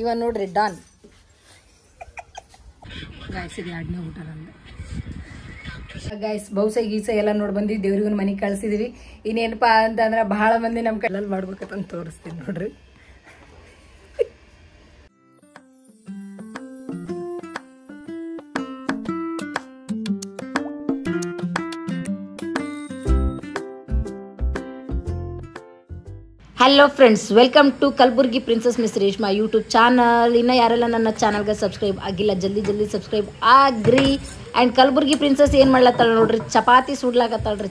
ಇವ ನೋಡ್ರಿ Don guys ಇದು 2ನೇ ಊಟ ನಂದು ಗಾಯ್ಸ್ ಬಹುಸ ಗೀಸ ಎಲ್ಲ ನೋಡಿ ಬಂದ್ವಿ ದೇವ್ರಿಗೂ ಮನೆಗೆ ಕಳ್ಸಿದೀವಿ ಇನ್ನೇನಪ್ಪಾ ಅಂತಂದ್ರೆ ಬಹಳ ಮಂದಿ ನಮ್ಮ ಕೈಯಲ್ಲಿ ಮಾಡ್ಬೇಕಂತ ತೋರಿಸ್ತೀನಿ ನೋಡ್ರಿ hello friends welcome to Kalaburagi princess miss Reshma YouTube channel ಇನ್ನು ಯಾರೆಲ್ಲ ನನ್ನ ಚಾನಲ್ಗೆ ಸಬ್ಸ್ಕ್ರೈಬ್ ಆಗಿಲ್ಲ ಜಲ್ದಿ ಸಬ್ಸ್ಕ್ರೈಬ್ ಆಗ್ರಿ ಆ್ಯಂಡ್ ಕಲಬುರ್ಗಿ ಪ್ರಿನ್ಸಸ್ ಏನು ಮಾಡ್ಲತ್ತಾಳ ನೋಡ್ರಿ ಚಪಾತಿ ಸುಡ್ಲಾಕತ್ತಾಳ್ರಿ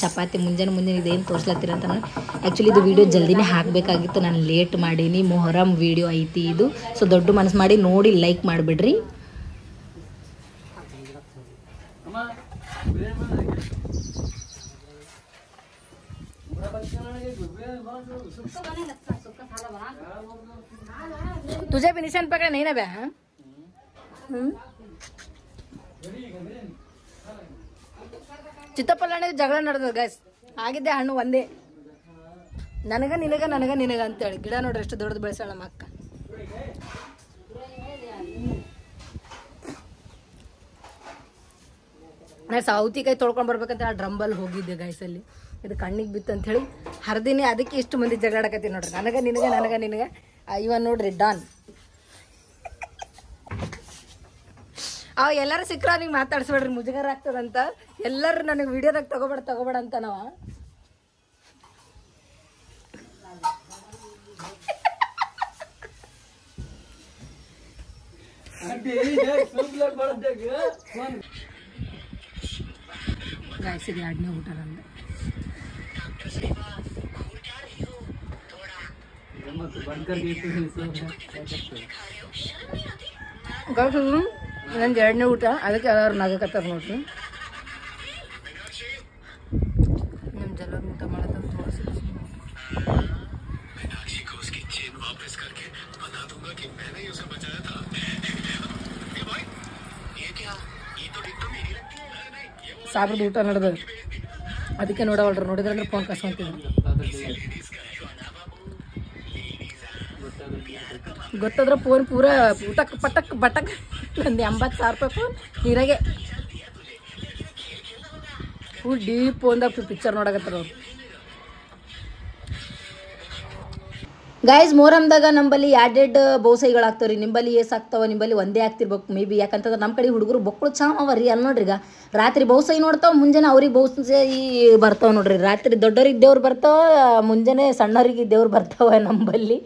ಚಪಾತಿ ಮುಂಜಾನೆ ಇದೇನು ತೋರ್ಸ್ಲತ್ತೀರ ಅಂತ ನಾನು ಆ್ಯಕ್ಚುಲಿ ಇದು ವಿಡಿಯೋ ಜಲ್ದಿನೇ ಹಾಕಬೇಕಾಗಿತ್ತು ನಾನು ಲೇಟ್ ಮಾಡೀನಿ ಮೊಹರಂ ವಿಡಿಯೋ ಐತಿ ಇದು ಸೊ ದೊಡ್ಡ ಮನಸ್ಸು ಮಾಡಿ ನೋಡಿ ಲೈಕ್ ಮಾಡಿಬಿಡ್ರಿ तुझे भी निशान पकड़ा नहीं ना बे ಚಿತ್ತಪ್ಪಲ್ಲಣ್ಣ ಜಗಳ ನಡೆದ ಗೈಸ್ ಆಗಿದ್ದೆ ಹಣ್ಣು ಒಂದೇ ನನಗ ನಿನಗ ಅಂತೇಳಿ ಗಿಡ ನೋಡ್ರಿ ಎಷ್ಟು ದೊಡ್ಡದು ಬೆಳೆಸಾಳ ನಮ್ಮ ಅಕ್ಕ ಸೌತಿಕಾಯಿ ತೊಳ್ಕೊಂಡ್ ಬರ್ಬೇಕಂತ ಆ ಡ್ರಂಬಲ್ಲಿ ಹೋಗಿದ್ದೆ ಗೈಸ್ ಅಲ್ಲಿ ಇದು ಕಣ್ಣಿಗೆ ಬಿತ್ತು ಅಂತ ಹೇಳಿ ಹರಿದಿನಿ ಅದಕ್ಕೆ ಇಷ್ಟು ಮಂದಿ ಜಗಳಾಡಕತ್ತಿ ನೋಡ್ರಿ ನನಗ ನಿನಗ ಇವ ನೋಡ್ರಿ ಡಾನ್ ಅವ ಎಲ್ಲರೂ ಸಿಕ್ಕರ ಅವ್ನಿಗೆ ಮಾತಾಡ್ಸ್ಬೇಡ್ರಿ ಮುಜುಗರ ಆಗ್ತದಂತ ಎಲ್ಲರೂ ನನಗೆ ವಿಡಿಯೋದಾಗ ತಗೋಬೇಡ ಅಂತ ನಾವ ಗಾಯ್ಸ್ ಇದು 2ನೇ ಊಟ ನಂದು ನಂದು 2ನೇ ಊಟ ಅದಕ್ಕೆ ಯಾರು ನಗಕತ್ತಾರ ನೋಡ್ರಿ ನಮ್ಮ ಜಲ್ಲರ ಊಟ ಮಾಡತ್ತಂತ ತೋರಿಸಿ ಸಾಬ್ರದ ಊಟ ನಡೆದ ಅದಕ್ಕೆ ನೋಡವಲ್ರಿ ನೋಡಿದ್ರೆ ಫೋನ್ ಕಸ್ಕೊಂತಿದ್ರು ಗೊತ್ತಾದ್ರೆ ಫೋನ್ ಪೂರಾ ಊಟಕ್ ಪಟಕ್ ಒಂದು 80,000 ರೂಪಾಯಿ ಫೋನ್ ನೀರಾಗೆ ಫುಲ್ ಡೀಪ್ ಫೋನ್ದಾಗ ಪಿಕ್ಚರ್ ನೋಡಕತ್ತಾರ ಅವ್ರು ಗಾಯ್ಸ್ ಮೊಹರಂದಾಗ ನಂಬಲ್ಲಿ ಎರಡೆರಡು ಬಹುಸೈಗಳಾಗ್ತಾವ್ರಿ ನಿಂಬಲ್ಲಿ ಆಗ್ತಾವ ನಿಂಬಲ್ಲಿ ಒಂದೇ ಆಗ್ತಿರ್ಬೇಕು ಮೇ ಬಿ ಯಾಕಂತಂದ್ರೆ ನಮ್ಮ ಕಡೆ ಹುಡುಗರು ಬೊಕ್ಕಳು ಚಾವ ರೀ ಅಲ್ಲಿ ನೋಡ್ರಿ ಈಗ ರಾತ್ರಿ ಬಹುಸೈ ನೋಡ್ತಾವ ಮುಂಜಾನೆ ಅವ್ರಿಗೆ ಬಹುಸೈ ಬರ್ತಾವ ನೋಡ್ರಿ ರಾತ್ರಿ ದೊಡ್ಡವ್ರಿಗೆ ದೇವ್ರು ಬರ್ತಾವ ಮುಂಜಾನೆ ಸಣ್ಣವ್ರಿಗೆ ದೇವ್ರು ಬರ್ತಾವ ನಂಬಲ್ಲಿ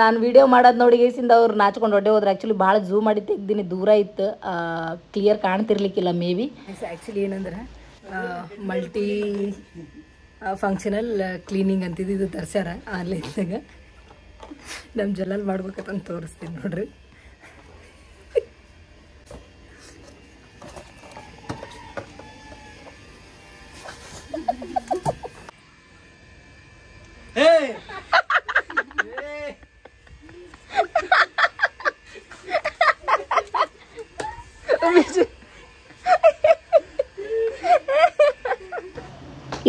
ನಾನು ವಿಡಿಯೋ ಮಾಡೋದು ನೋಡಿ ಗೇಸಿಂದ ಅವ್ರು ನಾಚ್ಕೊಂಡು ಹೊಟ್ಟೆ ಹೋದ್ರೆ ಆ್ಯಕ್ಚುಲಿ ಭಾಳ ಝೂಮ್ ಮಾಡಿ ತೆಗ್ದೀನಿ ದೂರ ಇತ್ತು ಕ್ಲಿಯರ್ ಕಾಣ್ತಿರ್ಲಿಕ್ಕಿಲ್ಲ ಮೇ ಬಿ ಆ್ಯಕ್ಚುಲಿ ಏನಂದ್ರೆ ಮಲ್ಟಿ ಫಂಕ್ಷನಲ್ ಕ್ಲೀನಿಂಗ್ ಅಂತಿದ್ದು ಇದು ತರ್ಸ್ಯಾರ ಆನ್ಲೈನ್ದಾಗ ನಮ್ಮ ಜಲ್ಲಲ್ಲಿ ಮಾಡ್ಬೇಕಂತ ತೋರಿಸ್ತೀನಿ ನೋಡ್ರಿ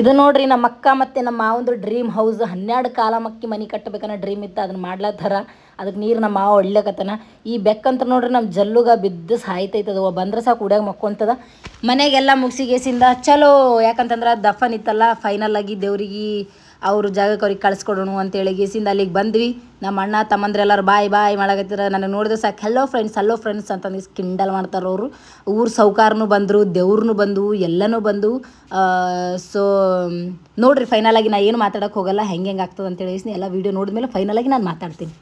ಇದು ನೋಡ್ರಿ ನಮ್ಮ ಅಕ್ಕ ಮತ್ತು ನಮ್ಮ ಮಾವಂದು ಡ್ರೀಮ್ ಹೌಸ್ 12 ಕಾಲ ಮಕ್ಕಿ ಮನೆ ಕಟ್ಟಬೇಕನ್ನೋ ಡ್ರೀಮ್ ಇತ್ತು ಅದನ್ನ ಮಾಡ್ಲತ್ತಾರ ಅದಕ್ಕೆ ನೀರು ನಮ್ಮ ಮಾವ ಒಳ್ಳೆಕತ್ತನ ಈ ಬೆಕ್ಕಂತ ನೋಡ್ರಿ ನಮ್ಮ ಜಲ್ಲುಗ ಬಿದ್ದು ಸಾಯ್ತೈತದ ಬಂದ್ರೆ ಸಾಕು ಕುಡಿಯಾಗ ಮಕ್ಕೊಂತದ ಮನೆಗೆಲ್ಲ ಮುಗಿಸಿಗೇಸಿಂದ ಚಲೋ ಯಾಕಂತಂದ್ರೆ ದಫನ್ ಇತ್ತಲ್ಲ ಫೈನಲ್ ಆಗಿ ದೇವ್ರಿಗೆ ಅವ್ರ ಜಾಗಕ್ಕೆ ಅವ್ರಿಗೆ ಕಳಿಸ್ಕೊಡೋಣ ಅಂತೇಳಿ ಗೇಸಿಂದ ಅಲ್ಲಿಗೆ ಬಂದ್ವಿ ನಮ್ಮ ಅಣ್ಣ ತಮ್ಮಂದ್ರೆಲ್ಲರೂ ಬಾಯ್ ಮಾಡಕತ್ತಿರ ನನಗೆ ನೋಡಿದ್ರೆ ಸಾಕು ಹಲೋ ಫ್ರೆಂಡ್ಸ್ ಅಂತಂದು ಕಿಂಡಲ್ ಮಾಡ್ತಾರೆ ಅವರು ಊರು ಸೌಕಾರನು ಬಂದರು ದೇವ್ರನ್ನೂ ಬಂದು ಎಲ್ಲನೂ ಬಂದು ಸೊ ನೋಡಿರಿ ಫೈನಲ್ ಆಗಿ ನಾನು ಏನು ಮಾತಾಡೋಕ್ಕೆ ಹೋಗಲ್ಲ ಹೆಂಗೆ ಆಗ್ತದೆ ಅಂತೇಳಿ ಎಲ್ಲ ವೀಡಿಯೋ ನೋಡಿದ್ಮೇಲೆ ಫೈನಲ್ ಆಗಿ ನಾನು ಮಾತಾಡ್ತೀನಿ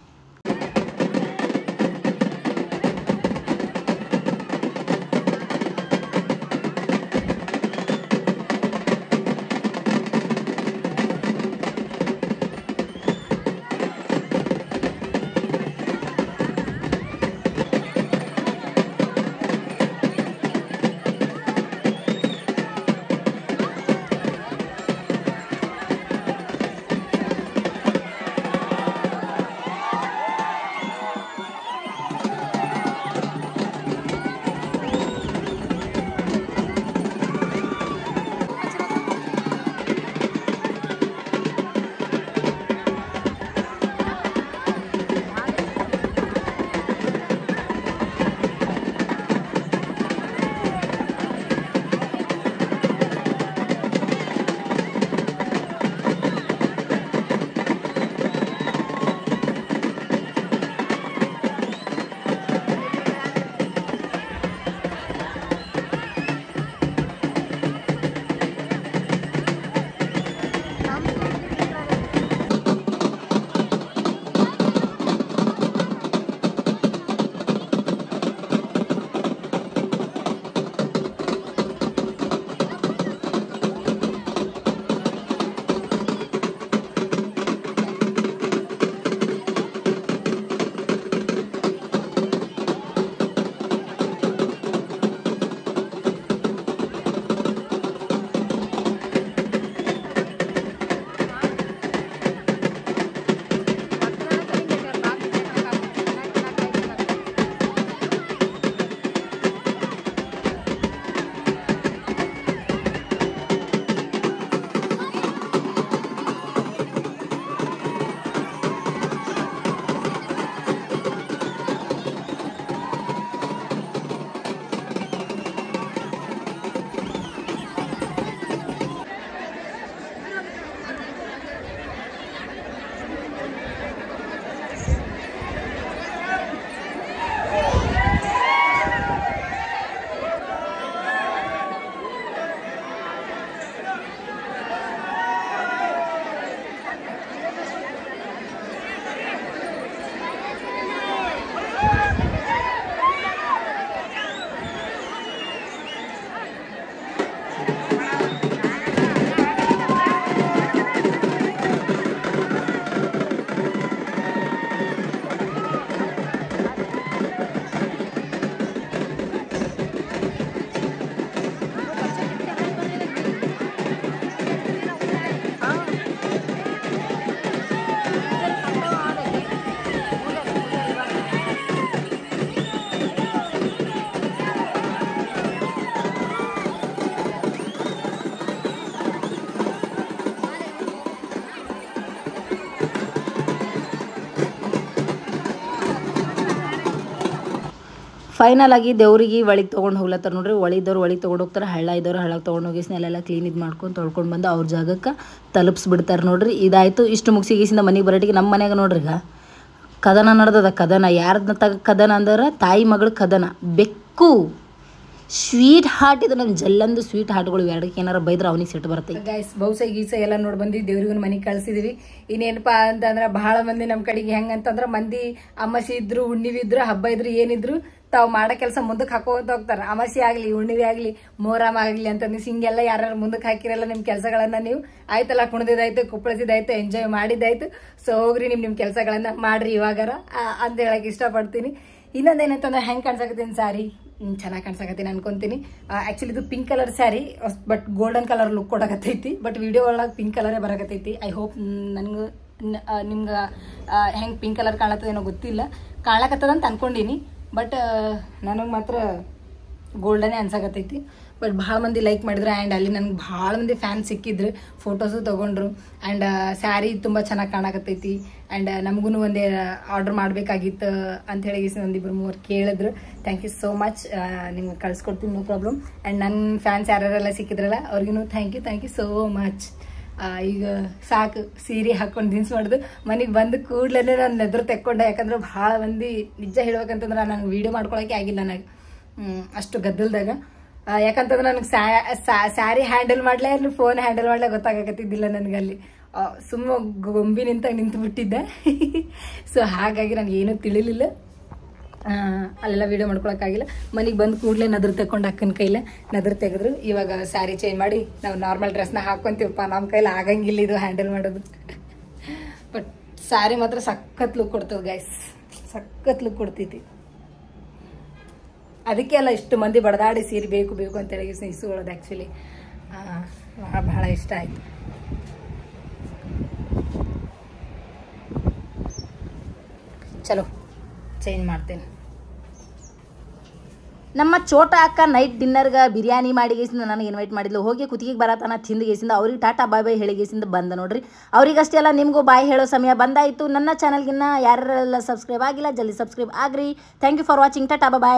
ಫೈನಲ್ ಆಗಿ ದೇವ್ರಿಗೆ ಒಳಗೆ ತೊಗೊಂಡು ಹೋಗ್ಲತ್ತಾರ ನೋಡ್ರಿ. ಒಳಿದವ್ರು ಒಳಗೆ ತೊಗೊಂಡು ಹೋಗ್ತಾರೆ, ಹಳ್ಳ ಇದ್ದವ್ರು ಹಳ್ಳಕ್ಕೆ ತೊಗೊಂಡು ಹೋಗಿಸಿ ಅಲ್ಲೆಲ್ಲ ಕ್ಲೀನ್ ಇದು ಮಾಡ್ಕೊಂಡು ತೊಳ್ಕೊಂಡು ಬಂದು ಅವ್ರ ಜಾಗಕ್ಕೆ ತಲುಪಿಸ್ಬಿಡ್ತಾರೆ ನೋಡ್ರಿ. ಇದಾಯಿತು. ಇಷ್ಟು ಮುಗಿಸಿಗೀಸಿಂದ ಮನೆಗೆ ಬರೋಟಿಗೆ ನಮ್ಮ ಮನ್ಯಾಗ ನೋಡ್ರಿ ಈಗ ಕದನ ನಡೆದದ. ಕದನ ಯಾರ್ದ ಕದನ ಅಂದ್ರೆ ತಾಯಿ ಮಗಳ ಕದನ. ಬೆಕ್ಕು ಸ್ವೀಟ್ ಹಾರ್ಟ್ ಇದು ನಮ್ಮ ಜಲ್ಲಂದು ಸ್ವೀಟ್ ಹಾರ್ಟ್ಗಳು ಎರಡಕ್ಕೆ ಏನಾರು ಬೈದ್ರೆ ಅವನಿಗೆ ಸಿಟ್ಟು ಬರ್ತೈತೆ. ಗೈಸ್ ಬಹುಸ ಗೀಸ ಎಲ್ಲ ನೋಡಿ ಬಂದು ದೇವ್ರಿಗೂ ಮನೆಗೆ ಕಳ್ಸಿದೀವಿ. ಇನ್ನೇನಪ್ಪ ಅಂತಂದ್ರೆ ಭಾಳ ಮಂದಿ ನಮ್ಮ ಕಡೆಗೆ ಹೆಂಗಂತಂದ್ರೆ ಮಂದಿ ಅಮಾಸಿ ಇದ್ರು ಹುಣ್ಣಿವಿ ಇದ್ರು ಹಬ್ಬ ಇದ್ರು ಏನಿದ್ರು ತಾವು ಮಾಡೋ ಕೆಲಸ ಮುಂದಕ್ಕೆ ಹಾಕೋತ ಹೋಗ್ತಾರೆ. ಅಮಾಸಿ ಆಗಲಿ ಹುಣ್ಣಿವಿ ಆಗಲಿ ಮೊಹರಂ ಆಗಲಿ ಅಂತಂದು ಹಿಂಗೆಲ್ಲ ಯಾರು ಮುಂದಕ್ಕೆ ಹಾಕಿರಲ್ಲ ನಿಮ್ಮ ಕೆಲಸಗಳನ್ನು ನೀವು ಆಯ್ತಲ್ಲ, ಕುಣಿದಿದ್ದಾಯ್ತು, ಕುಪ್ಪಳಿಸಿದಾಯ್ತು, ಎಂಜಾಯ್ ಮಾಡಿದ್ದಾಯ್ತು. ಸೊ ಹೋಗ್ರಿ ನಿಮ್ಮ ಕೆಲಸಗಳನ್ನು ಮಾಡ್ರಿ ಇವಾಗಾರ ಅಂತ ಹೇಳಕ್ಕೆ ಇಷ್ಟಪಡ್ತೀನಿ. ಇನ್ನೊಂದೇನಂತಂದ್ರೆ ಹೆಂಗೆ ಕಾಣ್ಸಕತ್ತೀನಿ ಸ್ಯಾರಿ ಚೆನ್ನಾಗಿ ಕಾಣ್ಸಕತ್ತೀನಿ ಅನ್ಕೊಂತೀನಿ. ಆ್ಯಕ್ಚುಲಿ ಇದು pink colour sari, but golden colour look ಕೊಡಕತ್ತೈತಿ. ಬಟ್ ವಿಡಿಯೋ ಒಳಗೆ ಪಿಂಕ್ ಕಲರೇ ಬರಕತ್ತೈತಿ. ಐ ಹೋಪ್ ನನಗೆ ನಿಮ್ಗೆ ಹೆಂಗೆ ಪಿಂಕ್ ಕಲರ್ ಕಾಣತ್ತದೇನೋ ಗೊತ್ತಿಲ್ಲ, ಕಾಣಕತ್ತದಂತ ಅನ್ಕೊಂಡೀನಿ. ಬಟ್ ನನಗೆ ಮಾತ್ರ ಗೋಲ್ಡನೇ ಅನ್ಸಕತ್ತೈತಿ. ಬಟ್ ಭಾಳ ಮಂದಿ ಲೈಕ್ ಮಾಡಿದ್ರು ಆ್ಯಂಡ್ ಅಲ್ಲಿ ನನಗೆ ಭಾಳ ಮಂದಿ ಫ್ಯಾನ್ ಸಿಕ್ಕಿದ್ರು, ಫೋಟೋಸು ತೊಗೊಂಡ್ರು. ಆ್ಯಂಡ್ ಸ್ಯಾರಿ ತುಂಬ ಚೆನ್ನಾಗಿ ಕಾಣಕತ್ತೈತಿ. ಆ್ಯಂಡ್ ನಮಗೂ ಒಂದೇ ಆರ್ಡ್ರ್ ಮಾಡಬೇಕಾಗಿತ್ತು ಅಂಥೇಳಿ ಒಂದಿಬ್ಬರು ಮೂವರು ಕೇಳಿದ್ರು. Thank you so much. ನಿಮ್ಗೆ ಕಳಿಸ್ಕೊಡ್ತೀನಿ, ನೋ ಪ್ರಾಬ್ಲಮ್. ಆ್ಯಂಡ್ ನನ್ನ ಫ್ಯಾನ್ಸ್ ಯಾರ್ಯಾರೆಲ್ಲ ಸಿಕ್ಕಿದ್ರಲ್ಲ ಅವ್ರಿಗೂ ಥ್ಯಾಂಕ್ ಯು ಸೋ ಮಚ್. ಈಗ ಸಾಕು ಸೀರೆ ಹಾಕೊಂಡು ದಿನ್ಸ್ ಮಾಡಿದ್ರು. ಮನೆಗೆ ಬಂದು ಕೂಡಲೇ ನಾನು ನೆದ್ರು ತೆಕ್ಕೊಂಡೆ. ಯಾಕಂದ್ರೆ ಭಾಳ ಮಂದಿ ನಿಜ ಹೇಳ್ಬೇಕಂತಂದ್ರೆ ನನಗೆ ವೀಡಿಯೋ ಮಾಡ್ಕೊಳಕ್ಕೆ ಆಗಿಲ್ಲ ನನಗೆ ಅಷ್ಟು ಗದ್ದಲ್ದಾಗ. ಯಾಕಂತಂದ್ರೆ ನನಗೆ ಸ್ಯಾರಿ ಹ್ಯಾಂಡಲ್ ಮಾಡಲೇ ಅಲ್ಲಿ ಫೋನ್ ಹ್ಯಾಂಡಲ್ ಮಾಡಲೇ ಗೊತ್ತಾಗಕತ್ತಿದ್ದಿಲ್ಲ ನನಗೆ. ಅಲ್ಲಿ ಸುಮ್ಮ ಗೊಂಬಿ ನಿಂತು ಬಿಟ್ಟಿದ್ದೆ. ಸೊ ಹಾಗಾಗಿ ನನಗೆ ಏನೂ ತಿಳಿಲಿಲ್ಲ, ಅಲ್ಲೆಲ್ಲ ವೀಡಿಯೋ ಮಾಡ್ಕೊಳಕ್ಕಾಗಿಲ್ಲ. ಮನೆಗೆ ಬಂದು ಕೂಡಲೇ ನದ್ರು ತೆಕ್ಕೊಂಡು ಅಕ್ಕನ ಕೈಲೇ ನದ್ರು ತೆಗೆದ್ರು. ಇವಾಗ ಸ್ಯಾರಿ ಚೇಂಜ್ ಮಾಡಿ ನಾವು ನಾರ್ಮಲ್ ಡ್ರೆಸ್ನ ಹಾಕ್ಕೊಂತೀವಪ್ಪ, ನಮ್ಮ ಕೈಲಿ ಆಗಂಗಿಲ್ಲ ಇದು ಹ್ಯಾಂಡಲ್ ಮಾಡೋದು. ಬಟ್ ಸ್ಯಾರಿ ಮಾತ್ರ ಸಖತ್ ಲುಕ್ ಕೊಡ್ತದೆ ಗೈಸ್, ಸಖತ್ ಲುಕ್ ಕೊಡ್ತೈತಿ. ಅದಕ್ಕೆ ಅಲ್ಲ ಇಷ್ಟು ಮಂದಿ ಬಡದಾಡಿ ಸೀರೆ ಬೇಕು ಅಂತೇಳಿ ಇಸ್ಕೊಳ್ಳೋದು. ಆ್ಯಕ್ಚುಲಿ ಭಾಳ ಇಷ್ಟ ಆಯಿತು. ಚಲೋ ಚೇಂಜ್ ಮಾಡ್ತೇನೆ. ನಮ್ಮ ಚೋಟ ಅಕ್ಕ ನೈಟ್ ಡಿನ್ನರ್ಗೆ ಬಿರಿಯಾನಿ ಮಾಡಿಗೇಸಿಂದ ನನಗೆ ಇನ್ವೈಟ್ ಮಾಡಿದ್ಲು. ಹೋಗಿ ಕುತ್ತಿಗೆ ಬರತನ ತಿಂದಿಗೇಸಿಂದ ಅವ್ರಿಗೆ ಟಾಟಾ ಬಾಯ್ ಹೇಳಿಗೇಸಿಂದ ಬಂದ ನೋಡ್ರಿ. ಅವ್ರಿಗಷ್ಟೇ ಅಲ್ಲ ನಿಮಗೂ ಬಾಯ್ ಹೇಳೋ ಸಮಯ ಬಂದಾಯಿತು. ನನ್ನ ಚಾನಲ್ಗಿನ್ನ ಯಾರೆಲ್ಲ ಸಬ್ಸ್ಕ್ರೈಬ್ ಆಗಿಲ್ಲ ಜಲ್ದಿ ಸಬ್ಸ್ಕ್ರೈಬ್ ಆಗ್ರಿ. Thank you for watching. ಟಾಟಾ ಬಾಯ್.